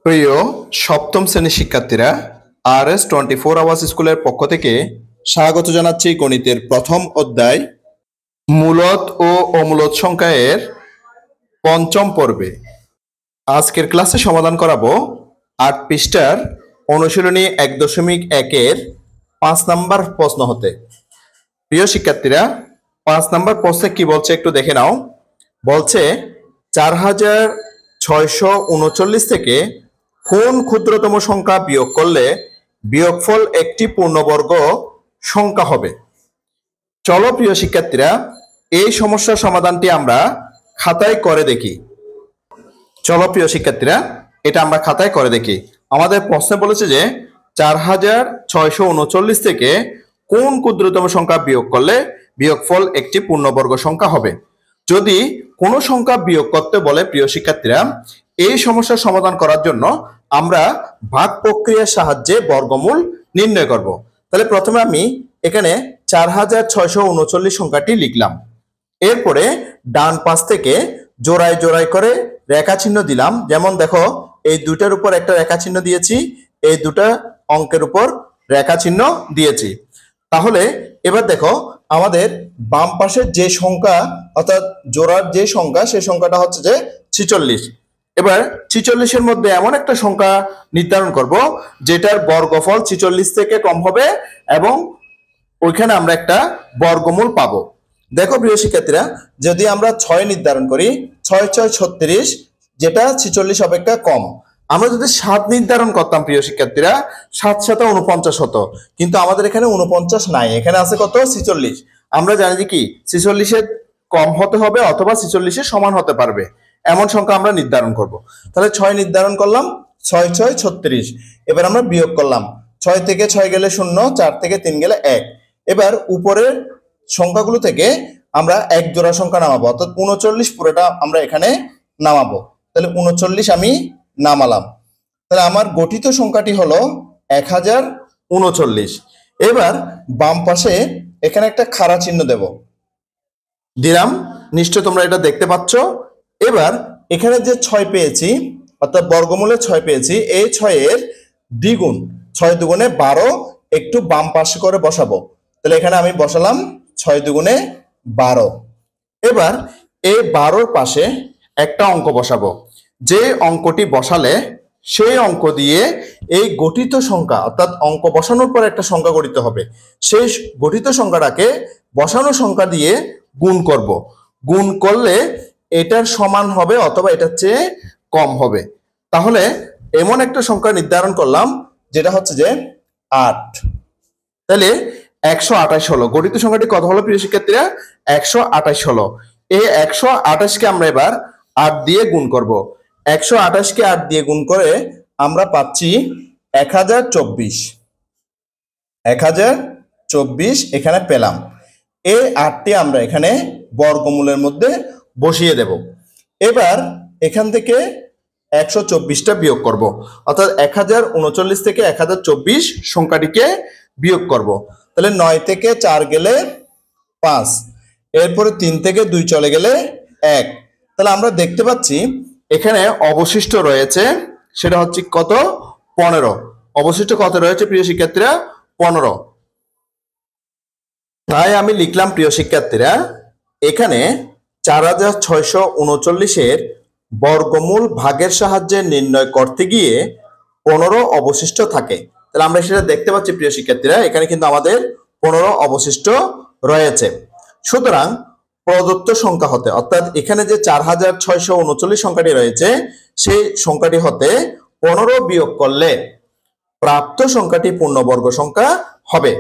প্রিয় সপ্তম শ্রেণীর শিক্ষার্থীরা, RS24 আওয়ার্স স্কুলের পক্ষ থেকে স্বাগত জানাচ্ছি গণিতের প্রথম অধ্যায় মূলদ ও অমূলদ সংখ্যা এর পঞ্চম পর্বে। আজকের ক্লাসে সমাধান করাবো ৮ পৃষ্ঠার অনুশীলনী ১.১ 5 নম্বর প্রশ্ন হতে। প্রিয় শিক্ষার্থীরা, 5 নম্বর প্রশ্নে কি বলছে একটু দেখে নাও। বলছে ৪৬৩৯ থেকে কোন ক্ষুদ্রতম সংখ্যা বিয়োগ করলে বিয়োগফল একটি পূর্ণবর্গ সংখ্যা হবে। চলো প্রিয় শিক্ষার্থীরা, এই সমস্যার সমাধানটি আমরা খাতায় করে দেখি। চলো প্রিয় শিক্ষার্থীরা, এটা আমরা খাতায় করে দেখি। আমাদের প্রশ্নে বলেছে যে ৪৬৩৯ থেকে কোন ক্ষুদ্রতম সংখ্যা বিয়োগ করলে বিয়োগফল একটি পূর্ণবর্গ সংখ্যা হবে। যদি কোনো সংখ্যা বিয়োগ করতে বলে প্রিয় শিক্ষার্থীরা, এই সমস্যার সমাধান করার জন্য আমরা ভাগ প্রক্রিয়ার সাহায্যে বর্গমূল নির্ণয় করব। তাহলে প্রথমে আমি এখানে ৪৬৩৯ সংখ্যাটি লিখলাম। এরপরে ডান পাশ থেকে জোড়ায় জোড়ায় করে রেখা চিহ্ন দিলাম। যেমন দেখো, এই দুটার উপর একটা রেখা চিহ্ন দিয়েছি, এই দুটা অঙ্কের উপর রেখা চিহ্ন দিয়েছি। তাহলে এবার দেখো, আমাদের বাম পাশের যে সংখ্যা অর্থাৎ জোড়ার যে সংখ্যা, সেই সংখ্যাটা হচ্ছে যে ৪৬। এবার ৪৬-এর মধ্যে এমন একটা সংখ্যা নির্ধারণ করব যেটার বর্গফল ৪৬ থেকে কম হবে এবং ওইখানে আমরা একটা বর্গমূল পাবো। দেখো প্রিয় শিক্ষার্থীরা, যদি আমরা ৬ নির্ধারণ করি, ৬×৬ = ৩৬, যেটা ৪৬ অপেক্ষা কম। আমরা যদি ৭ নির্ধারণ করতাম প্রিয় শিক্ষার্থীরা, ৭×৭ = ৪৯ হতো, কিন্তু আমাদের এখানে ৪৯ নাই, এখানে আছে কত? ৪৬। আমরা জানি যে কি ৪৬-এর কম হতে হবে অথবা ৪৬-এর সমান হতে পারবে এমন সংখ্যা আমরা নির্ধারণ করব। তাহলে ৬ নির্ধারণ করলাম, ৬×৬ = ৩৬। এবার আমরা বিয়োগ করলাম, ৬ থেকে ৬ গেলে ০, ৪ থেকে ৩ গেলে ১। এবার উপরের সংখ্যাগুলো থেকে আমরা এক জোড়া সংখ্যা নামাবো, অর্থাৎ ৩৯ পুরোটা আমরা এখানে নামাবো। তাহলে ৩৯ আমি নামালাম। তাহলে আমার গঠিত সংখ্যাটি হলো ১০৩৯। এবার বাম পাশে এখানে একটা খাড়া চিহ্ন দেব, দিলাম। নিশ্চয় তোমরা এটা দেখতে পাচ্ছ। এবার এখানে যে ৬ পেয়েছি, অর্থাৎ বর্গমূলে ৬ পেয়েছি, এই ৬-এর দ্বিগুণ, ৬ দুগুণে ১২, একটু বাম পাশে করে বসাবো। তাহলে এখানে আমি বসালাম ৬ দুগুণে ১২। এবার এই ১২-র পাশে একটা অঙ্ক বসাবো। যে অঙ্কটি বসালে সেই অঙ্ক দিয়ে এই গঠিত সংখ্যা, অর্থাৎ অঙ্ক বসানোর পর একটা সংখ্যা গঠিত হবে, সেই গঠিত সংখ্যাটাকে বসানো সংখ্যা দিয়ে গুণ করব। গুণ করলে এটার সমান হবে অথবা এটার চেয়ে কম হবে। তাহলে এমন একটা সংখ্যা নির্ধারণ করলাম যেটা হচ্ছে যে ৮। তাহলে ১২৮ হলো। গঠিত সংখ্যাটি কত হলো প্রিয় শিক্ষার্থীরা? ১২৮ হলো। এই ১২৮-কে আমরা এবার ৮ দিয়ে গুণ করব। ১২৮-কে ৮ দিয়ে গুণ করে আমরা পাচ্ছি ১০২৪। ১০২৪ এখানে পেলাম। এই ৮টি আমরা এখানে বর্গমূলের মধ্যে বসিয়ে দেব। এবার এখান থেকে ১২৪টা বিয়োগ করব, অর্থাৎ ১০৩৯ থেকে ১০২৪ সংখ্যাটিকে বিয়োগ করব। তাহলে ৯ থেকে ৪ গেলে ৫, এরপরে ৩ থেকে ২ চলে গেলে ১। তাহলে আমরা দেখতে পাচ্ছি এখানে অবশিষ্ট রয়েছে, সেটা হচ্ছে কত? ১৫। অবশিষ্ট কত রয়েছে প্রিয় শিক্ষার্থীরা? ১৫। তাই আমি লিখলাম প্রিয় শিক্ষার্থীরা, এখানে ৪৬৩৯-এর বর্গমূল ভাগের সাহায্যে নির্ণয় করতে গিয়ে ১৫ অবশিষ্ট থাকে। তাহলে আমরা সেটা দেখতে পাচ্ছি প্রিয় শিক্ষার্থীরা, এখানে কিন্তু আমাদের ১৫ অবশিষ্ট রয়েছে। সুতরাং প্রদত্ত সংখ্যা হতে, অর্থাৎ এখানে যে ৪৬৩৯ সংখ্যাটি রয়েছে, সেই সংখ্যাটি হতে ১৫ বিয়োগ করলে প্রাপ্ত সংখ্যাটি পূর্ণবর্গ সংখ্যা হবে।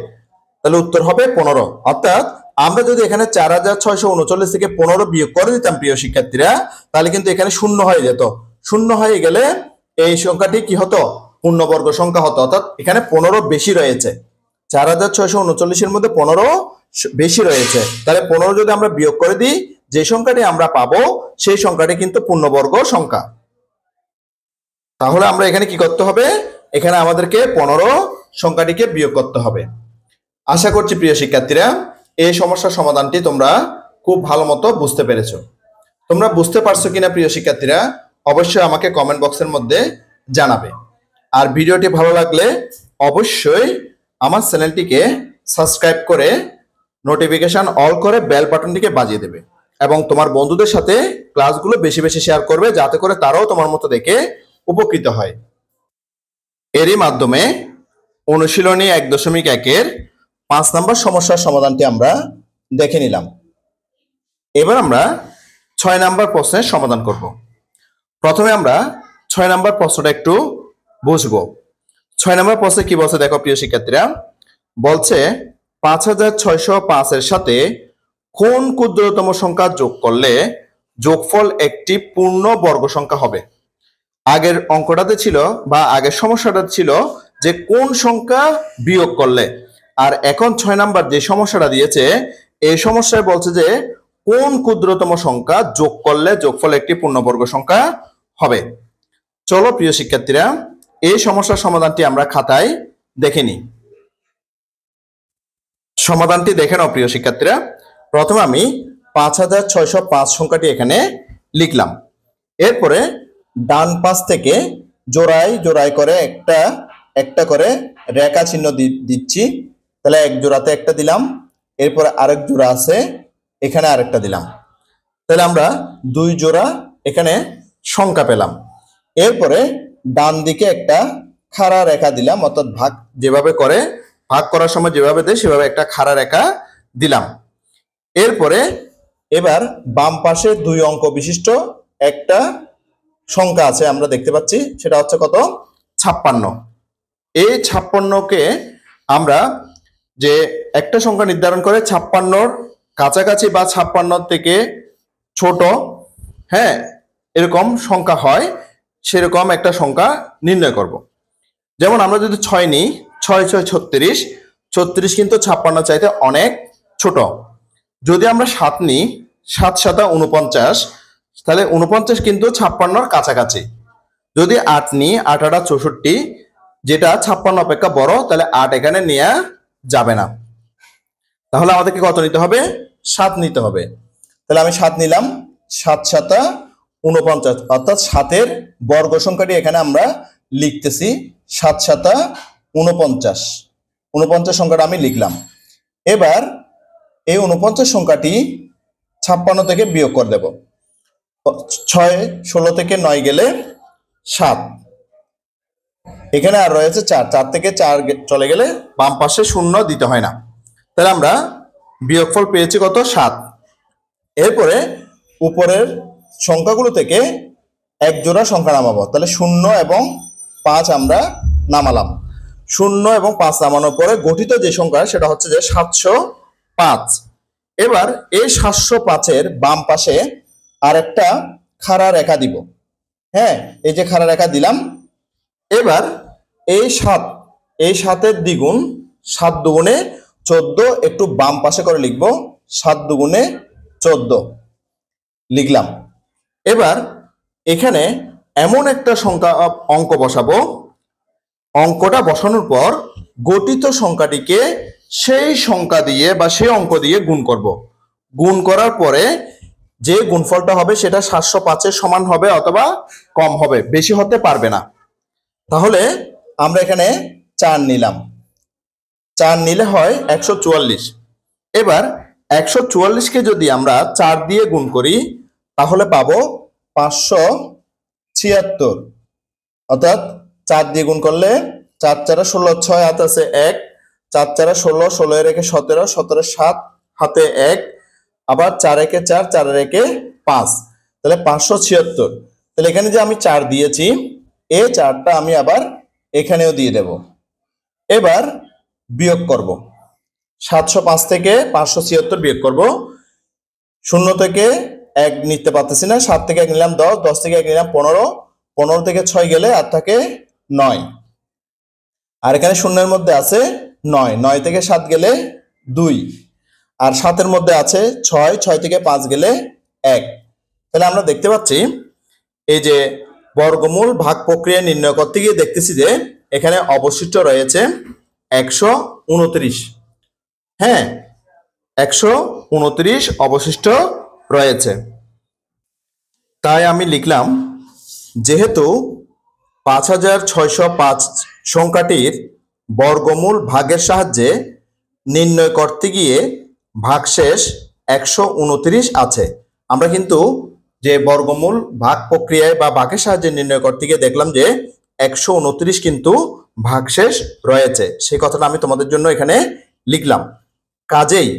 তাহলে উত্তর হবে ১৫। অর্থাৎ আমরা যদি এখানে ৪৬৩৯ থেকে ১৫ বিয়োগ করে দিতাম প্রিয় শিক্ষার্থীরা, তাহলে কিন্তু এখানে 0 হয়ে যেত। 0 হয়ে গেলে এই সংখ্যাটি কি হতো? পূর্ণবর্গ সংখ্যা হতো। অর্থাৎ এখানে ১৫ বেশি রয়েছে, ৪৬৩৯-এর মধ্যে ১৫ বেশি রয়েছে। তাহলে ১৫ যদি আমরা বিয়োগ করে দিই, যে সংখ্যাটি আমরা পাবো সেই সংখ্যাটি কিন্তু পূর্ণবর্গ সংখ্যা। তাহলে আমরা এখানে কি করতে হবে? এখানে আমাদেরকে ১৫ সংখ্যাটিকে বিয়োগ করতে হবে। আশা করছি প্রিয় শিক্ষার্থীরা, এই সমস্যার সমাধানটি তোমরা খুব ভালো মতো বুঝতে পেরেছো। তোমরা বুঝতে পারছো কিনা প্রিয় শিক্ষার্থীরা, অবশ্যই আমাকে কমেন্ট বক্সের মধ্যে জানাবে। আর ভিডিওটি ভালো লাগলে অবশ্যই আমার চ্যানেলটিকে সাবস্ক্রাইব করে নোটিফিকেশন অল করে বেল বাটনটিকে বাজিয়ে দেবে এবং তোমার বন্ধুদের সাথে ক্লাসগুলো বেশি বেশি শেয়ার করবে, যাতে করে তারাও তোমার মতো দেখে উপকৃত হয়। এরই মাধ্যমে অনুশীলনী 1.1-এর 5 নম্বর সমস্যার সমাধানটি আমরা দেখে নিলাম। এবার আমরা 6 নম্বর প্রশ্নের সমাধান করব। প্রথমে আমরা 6 নম্বর প্রশ্নটা একটু বুঝবো। 6 নম্বর প্রশ্নে কি বলছে দেখো প্রিয় শিক্ষার্থীরা, বলছে 5605 এর সাথে কোন ক্ষুদ্রতম সংখ্যা যোগ করলে যোগফল একটি পূর্ণ বর্গ সংখ্যা হবে। আগের অঙ্কটাতে ছিল বা আগের সমস্যাটা ছিল যে কোন সংখ্যা বিয়োগ করলে, আর এখন 6 নাম্বার যে সমস্যাটা দিয়েছে এই সমস্যায় বলছে যে কোন ক্ষুদ্রতম সংখ্যা যোগ করলে যোগফল একটি পূর্ণবর্গ সংখ্যা হবে। চলো প্রিয় শিক্ষার্থীরা এই সমস্যার সমাধানটি আমরা খাতায় দেখে নিই। সমাধানটি দেখে নাও প্রিয় শিক্ষার্থীরা। প্রথমে আমি 5605 সংখ্যাটি এখানে লিখলাম। এরপরে ডান পাশ থেকে জোড়ায় জোড়ায় করে একটা একটা করে রেখা চিহ্ন দিচ্ছি। তাহলে এক জোড়াতে একটা দিলাম, এরপরে আরেক জোড়া আছে এখানে আরেকটা দিলাম। তাহলে আমরা 2 জোড়া এখানে সংখ্যা পেলাম। এরপরে ডান দিকে একটা খাড়া রেখা দিলাম, অর্থাৎ ভাগ যেভাবে করে ভাগ করার সময় যেভাবে দেয় সেভাবে একটা খাড়া রেখা দিলাম। এরপরে এবার বাম পাশে 2 অঙ্ক বিশিষ্ট একটা সংখ্যা আছে আমরা দেখতে পাচ্ছি, সেটা হচ্ছে কত? 56। এই 56কে আমরা যে একটা সংখ্যা নির্ধারণ করে 56র কাছাকাছি বা 56 থেকে ছোট, হ্যাঁ এরকম সংখ্যা হয়, সেরকম একটা সংখ্যা নির্ণয় করব। যেমন আমরা যদি 6 নিই, 6 6 36, 36 কিন্তু 56 চাইতে অনেক ছোট। যদি আমরা 7 নিই, 7 7 49, তাহলে 49 কিন্তু 56র কাছাকাছি। যদি 8 নিই, 8 8 64, যেটা 56 অপেক্ষা বড়, তাহলে 8 এখানে নেওয়া যাবে না। তাহলে আমাদেরকে কত নিতে হবে? 7 নিতে হবে। তাহলে আমি 7 নিলাম, 7 7 49, অর্থাৎ 7-এর বর্গ সংখ্যাটি এখানে আমরা লিখতেছি 7 7 49। 49 সংখ্যাটা আমি লিখলাম। এবার এই 49 সংখ্যাটি 56 থেকে বিয়োগ করে দেব। 6 16 থেকে 9 গেলে 7, এখানে আর রয়েছে 4, 4 থেকে 4 চলে গেলে বাম পাশে 0 দিতে হয় না। তাহলে আমরা বিয়োগফল পেয়েছি কত? 7। এরপরে উপরের সংখ্যাগুলো থেকে এক জোড়া সংখ্যা নামাবো। তাহলে 0 এবং 5 আমরা নামালাম। 0 এবং 5 নামানোর পরে গঠিত যে সংখ্যা সেটা হচ্ছে যে 705। এবার এই 705-এর বাম পাশে আরেকটা খাড়া রেখা দিব। হ্যাঁ, এই যে খাড়া রেখা দিলাম। এবার এই 7-এর দ্বিগুণ 7 দুগুণে 14, একটু বাম পাশে করে লিখব 7 দুগুণে 14 লিখলাম। এবার এখানে এমন একটা সংখ্যা অঙ্ক বসাবো, অঙ্কটা বসানোর পর গঠিত সংখ্যাটিকে সেই সংখ্যা দিয়ে বা সেই অঙ্ক দিয়ে গুণ করব। গুণ করার পরে যে গুণফলটা হবে সেটা 705-এর সমান হবে অথবা কম হবে, বেশি হতে পারবে না। তাহলে আমরা এখানে 4 নিলাম, 4 নিলে হয় 144। এবার 144-কে যদি আমরা 4 দিয়ে গুণ করি তাহলে পাবো 576, অর্থাৎ 4 দিয়ে গুণ করলে 4 4 16, 6 হাতে আছে 1, 4 4 16, 16 এর একে 17, 17 7 হাতে 1, আবার 4 একে 4, 4 এর একে 5, তাহলে 576। তাহলে এখানে যে আমি 4 দিয়েছি এই 4টা আমি আবার এখানেও দিয়ে দেব। এবার বিয়োগ করব, 705 থেকে 576 বিয়োগ করব। 0 থেকে 1 নিতে পারতেছি না, 7 থেকে 1 নিলাম 10, 10 থেকে 1 নিলাম 15, 15 থেকে 6 গেলে আর থাকে 9, আর এখানে শূন্যের মধ্যে আছে 9, 9 থেকে 7 গেলে 2, আর 7-এর মধ্যে আছে 6, 6 থেকে 5 গেলে 1। তাহলে আমরা দেখতে পাচ্ছি এই যে বর্গমূল ভাগ প্রক্রিয়া নির্ণয় করতে গিয়ে দেখতেছি যে এখানে অবশিষ্ট রয়েছে 129। হ্যাঁ, 129 অবশিষ্ট রয়েছে। তাই আমি লিখলাম যেহেতু 5605 সংখ্যাটির বর্গমূল ভাগের সাহায্যে নির্ণয় করতে গিয়ে ভাগশেষ 129 আছে। আমরা কিন্তু যে বর্গমূল ভাগ প্রক্রিয়ায় বা ভাগের সাহায্যে নির্ণয় করতে গিয়ে দেখলাম যে 129 কিন্তু ভাগশেষ রয়েছে, সেই কথাটা আমি তোমাদের জন্য এখানে লিখলাম। কাজেই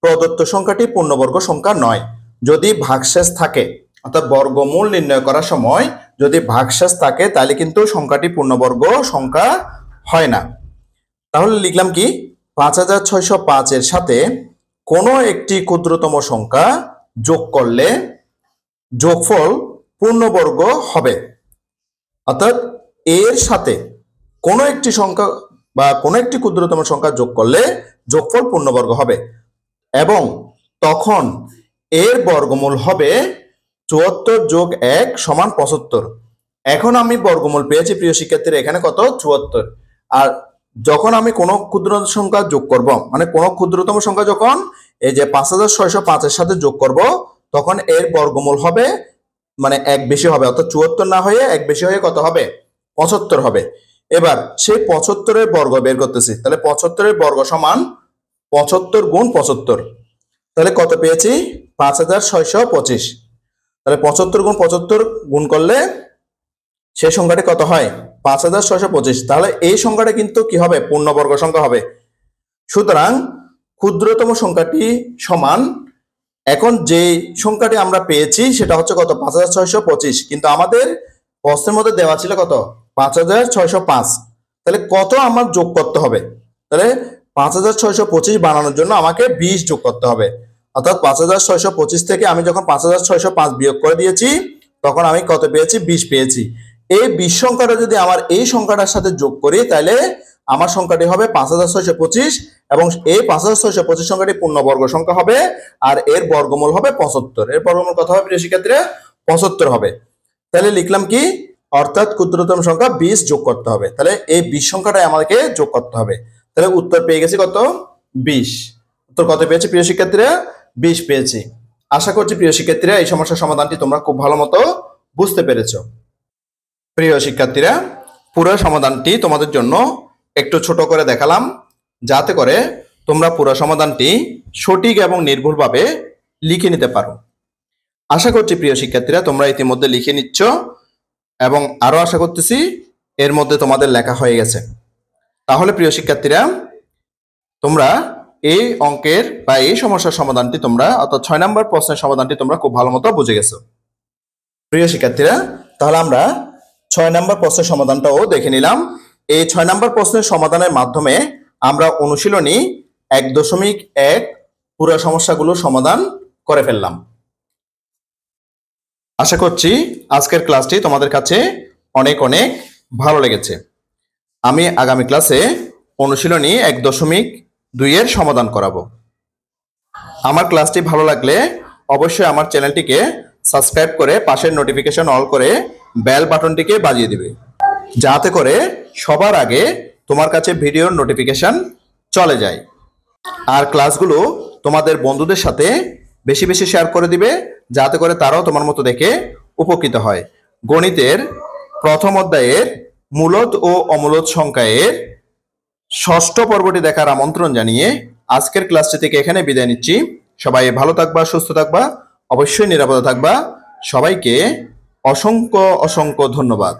প্রদত্ত সংখ্যাটি পূর্ণবর্গ সংখ্যা নয়। যদি ভাগশেষ থাকে, অর্থাৎ বর্গমূল নির্ণয় করার সময় যদি ভাগশেষ থাকে তাহলে কিন্তু সংখ্যাটি পূর্ণবর্গ সংখ্যা হয় না। তাহলে লিখলাম কি, 5605 এর সাথে কোনো একটি ক্ষুদ্রতম সংখ্যা যোগ করলে যোগফল পূর্ণবর্গ হবে। অর্থাৎ এর সাথে কোনো একটি সংখ্যা বা কোনো একটি ক্ষুদ্রতম সংখ্যা যোগ করলে যোগফল পূর্ণবর্গ হবে এবং তখন এর বর্গমূল হবে 74 যোগ 1 সমান 75। এখন আমি বর্গমূল পেয়েছি প্রিয় শিক্ষার্থীরা, এখানে কত? 74। আর যখন আমি কোনো ক্ষুদ্র সংখ্যা যোগ করব, মানে কোনো ক্ষুদ্রতম সংখ্যা যখন এই যে 5605 এর সাথে যোগ করব, তখন এর বর্গমূল হবে মানে এক বেশি হবে, অর্থাৎ 74 না হয়ে এক বেশি হয়ে কত হবে? 75 হবে। এবার সেই 75 এর বর্গ বের করতেছি, তাহলে 75 এর বর্গ সমান 75 গুণ 75। তাহলে কত পেয়েছি? 5625। তাহলে 75 গুণ 75 গুণ করলে সেই সংখ্যাটি কত হয়? 5625। তাহলে এই সংখ্যাটা কিন্তু কি হবে? পূর্ণবর্গ সংখ্যা হবে। সুতরাং ক্ষুদ্রতম সংখ্যাটি সমান, এখন যে সংখ্যাটি আমরা পেয়েছি সেটা হচ্ছে কত? 5625, কিন্তু আমাদের প্রশ্নের মধ্যে দেওয়া ছিল কত? 5605। তাহলে কত আমার যোগ করতে হবে? তাহলে 5625 বানানোর জন্য আমাকে 20 যোগ করতে হবে। অর্থাৎ 5625 থেকে আমি যখন 5605 বিয়োগ করে দিয়েছি তখন আমি কত পেয়েছি? 20 পেয়েছি। এই 20 সংখ্যাটা যদি আমার এই সংখ্যাটার সাথে যোগ করি তাহলে আমার সংখ্যাটি হবে 5625 এবং এই 5625 সংখ্যাটি পূর্ণবর্গ সংখ্যা হবে আর এর বর্গমূল হবে 75। এর বর্গমূল কত হবে প্রিয় শিক্ষার্থীরা? 75 হবে। তাহলে লিখলাম কি, অর্থাৎ ক্ষুদ্রতম সংখ্যা 20 যোগ করতে হবে। তাহলে এই 20 সংখ্যাটাই আমাদেরকে যোগ করতে হবে। তাহলে উত্তর পেয়ে গেছি কত? 20। উত্তর কত পেয়েছি প্রিয় শিক্ষার্থীরা? 20 পেয়েছি। আশা করছি প্রিয় শিক্ষার্থীরা এই সমস্যার সমাধানটি তোমরা খুব ভালো মতো বুঝতে পেরেছো। প্রিয় শিক্ষার্থীরা, পুরো সমাধানটি তোমাদের জন্য একটু ছোট করে দেখালাম যাতে করে তোমরা পুরো সমাধানটি সঠিক এবং নির্ভুলভাবে লিখে নিতে পারো। আশা করছি প্রিয় শিক্ষার্থীরা তোমরা ইতিমধ্যে লিখে নিচ্ছ এবং আরো আশা করতেছি এর মধ্যে তোমাদের লেখা হয়ে গেছে। তাহলে প্রিয় শিক্ষার্থীরা, তোমরা এই অঙ্কের বা এই সমস্যার সমাধানটি তোমরা, অর্থাৎ 6 নম্বর প্রশ্নের সমাধানটি তোমরা খুব ভালো মতো বুঝে গেছো। প্রিয় শিক্ষার্থীরা, তাহলে আমরা 6 নম্বর প্রশ্নের সমাধানটাও দেখে নিলাম। এই 6 নম্বর প্রশ্নের সমাধানের মাধ্যমে আমরা অনুশীলনী 1.1 পুরো সমস্যাগুলোর সমাধান করে ফেললাম। আশা করছি আজকের ক্লাসটি তোমাদের কাছে অনেক অনেক ভালো লেগেছে। আমি আগামী ক্লাসে অনুশীলনী 1.2 এর সমাধান করাবো। আমার ক্লাসটি ভালো লাগলে অবশ্যই আমার চ্যানেলটিকে সাবস্ক্রাইব করে পাশের নোটিফিকেশন অল করে বেল বাটনটিকে বাজিয়ে দিবে, যাতে করে সবার আগে তোমার কাছে ভিডিওর নোটিফিকেশন চলে যায়। আর ক্লাসগুলো তোমাদের বন্ধুদের সাথে বেশি বেশি শেয়ার করে দিবে, যাতে করে তারাও তোমার মতো দেখে উপকৃত হয়। গণিতের প্রথম অধ্যায়ের মূলদ ও অমূলদ সংখ্যার ষষ্ঠ পর্বটি দেখার আমন্ত্রণ জানিয়ে আজকের ক্লাসটি থেকে এখানে বিদায় নিচ্ছি। সবাই ভালো থাকবা, সুস্থ থাকবা, অবশ্যই নিরাপদে থাকবা। সবাইকে অসংখ্য অসংখ্য ধন্যবাদ।